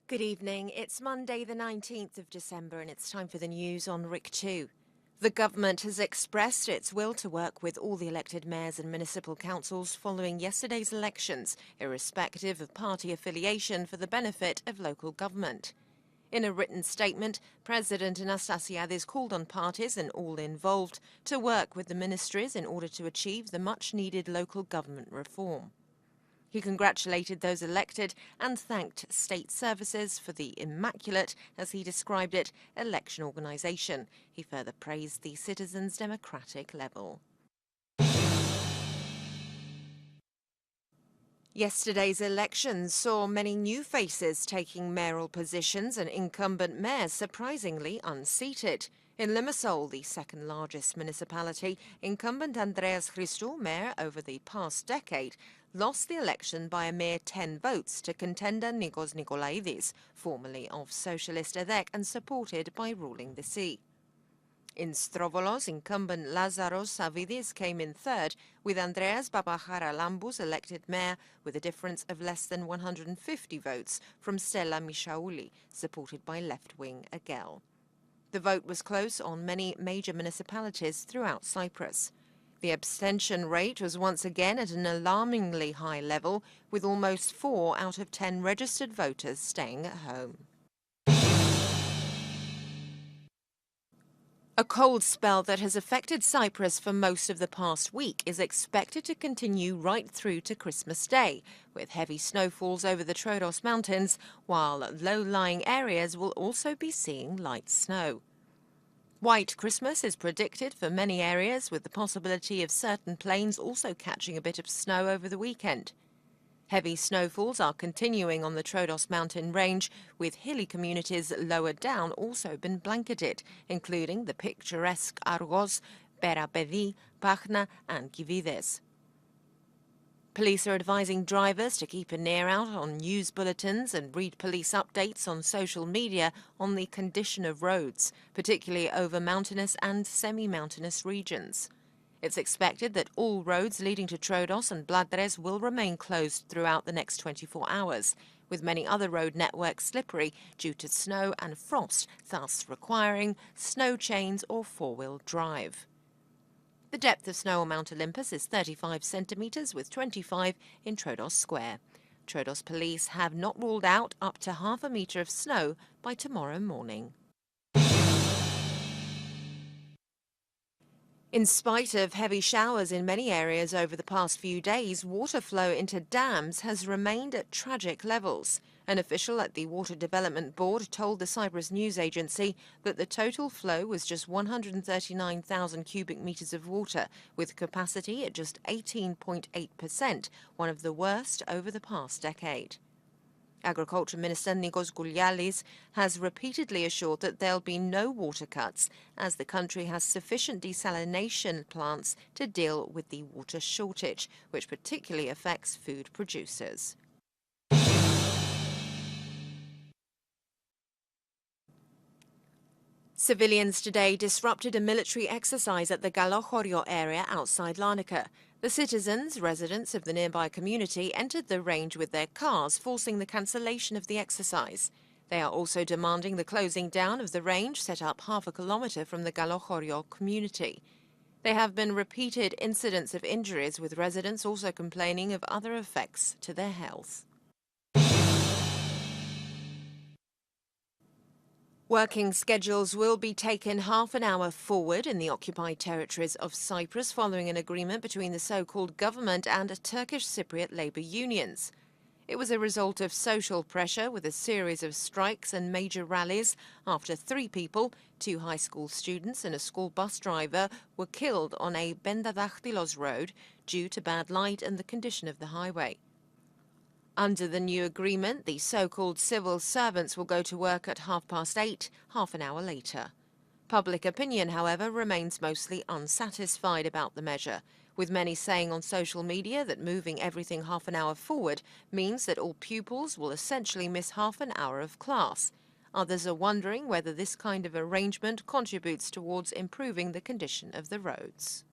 Good evening. It's Monday, the 19th of December, and it's time for the news on RIK2. The government has expressed its will to work with all the elected mayors and municipal councils following yesterday's elections, irrespective of party affiliation, for the benefit of local government. In a written statement, President Anastasiadis called on parties and all involved to work with the ministries in order to achieve the much-needed local government reform. He congratulated those elected and thanked state services for the immaculate, as he described it, election organisation. He further praised the citizens' democratic level. Yesterday's elections saw many new faces taking mayoral positions and incumbent mayors surprisingly unseated. In Limassol, the second largest municipality, incumbent Andreas Christou, mayor over the past decade, lost the election by a mere 10 votes to contender Nikos Nikolaidis, formerly of Socialist EDEC and supported by ruling the See. In Strovolos, incumbent Lazaros Savidis came in third, with Andreas Babacharalambous elected mayor with a difference of less than 150 votes from Stella Mishaouli, supported by left-wing Agel. The vote was close on many major municipalities throughout Cyprus. The abstention rate was once again at an alarmingly high level, with almost 4 out of 10 registered voters staying at home. A cold spell that has affected Cyprus for most of the past week is expected to continue right through to Christmas Day, with heavy snowfalls over the Troodos Mountains, while low-lying areas will also be seeing light snow. White Christmas is predicted for many areas, with the possibility of certain plains also catching a bit of snow over the weekend. Heavy snowfalls are continuing on the Troodos mountain range, with hilly communities lower down also been blanketed, including the picturesque Argos, Perapedi, Pachna and Kivides. Police are advising drivers to keep an ear out on news bulletins and read police updates on social media on the condition of roads, particularly over mountainous and semi-mountainous regions. It's expected that all roads leading to Troodos and Bladres will remain closed throughout the next 24 hours, with many other road networks slippery due to snow and frost, thus requiring snow chains or four-wheel drive. The depth of snow on Mount Olympus is 35 centimetres, with 25 in Troodos Square. Troodos police have not ruled out up to half a metre of snow by tomorrow morning. In spite of heavy showers in many areas over the past few days, water flow into dams has remained at tragic levels. An official at the Water Development Board told the Cyprus news agency that the total flow was just 139,000 cubic metres of water, with capacity at just 18.8%, one of the worst over the past decade. Agriculture Minister Nikos Goulialis has repeatedly assured that there'll be no water cuts, as the country has sufficient desalination plants to deal with the water shortage, which particularly affects food producers. Civilians today disrupted a military exercise at the Galochorio area outside Larnaca. The citizens, residents of the nearby community, entered the range with their cars, forcing the cancellation of the exercise. They are also demanding the closing down of the range set up half a kilometre from the Galochorio community. There have been repeated incidents of injuries, with residents also complaining of other effects to their health. Working schedules will be taken half an hour forward in the occupied territories of Cyprus following an agreement between the so-called government and Turkish Cypriot labour unions. It was a result of social pressure, with a series of strikes and major rallies after 3 people, 2 high school students and a school bus driver, were killed on a Bendadachtilos road due to bad light and the condition of the highway. Under the new agreement, the so-called civil servants will go to work at 8:30, half an hour later. Public opinion, however, remains mostly unsatisfied about the measure, with many saying on social media that moving everything half an hour forward means that all pupils will essentially miss half an hour of class. Others are wondering whether this kind of arrangement contributes towards improving the condition of the roads.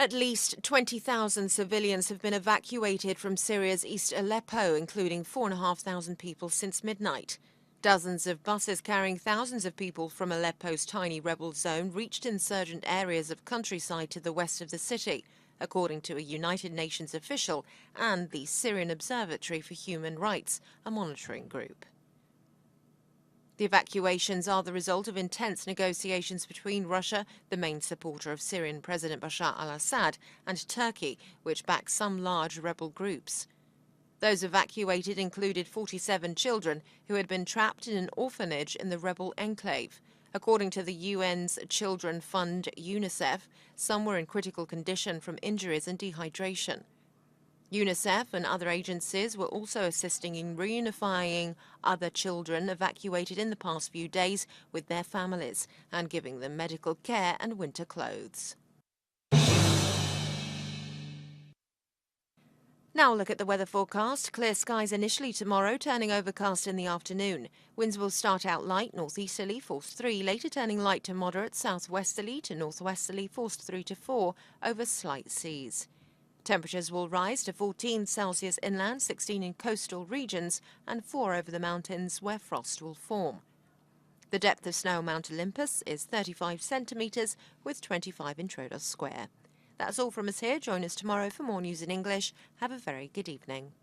At least 20,000 civilians have been evacuated from Syria's East Aleppo, including 4,500 people since midnight. Dozens of buses carrying thousands of people from Aleppo's tiny rebel zone reached insurgent areas of countryside to the west of the city, according to a United Nations official and the Syrian Observatory for Human Rights, a monitoring group. The evacuations are the result of intense negotiations between Russia, the main supporter of Syrian President Bashar al-Assad, and Turkey, which backs some large rebel groups. Those evacuated included 47 children who had been trapped in an orphanage in the rebel enclave. According to the UN's Children Fund UNICEF, some were in critical condition from injuries and dehydration. UNICEF and other agencies were also assisting in reunifying other children evacuated in the past few days with their families and giving them medical care and winter clothes. Now look at the weather forecast. Clear skies initially tomorrow, turning overcast in the afternoon. Winds will start out light northeasterly, force 3, later turning light to moderate southwesterly to northwesterly, force 3 to 4 over slight seas. Temperatures will rise to 14 Celsius inland, 16 in coastal regions, and 4 over the mountains where frost will form. The depth of snow on Mount Olympus is 35 centimetres with 25 in Troodos Square. That's all from us here. Join us tomorrow for more news in English. Have a very good evening.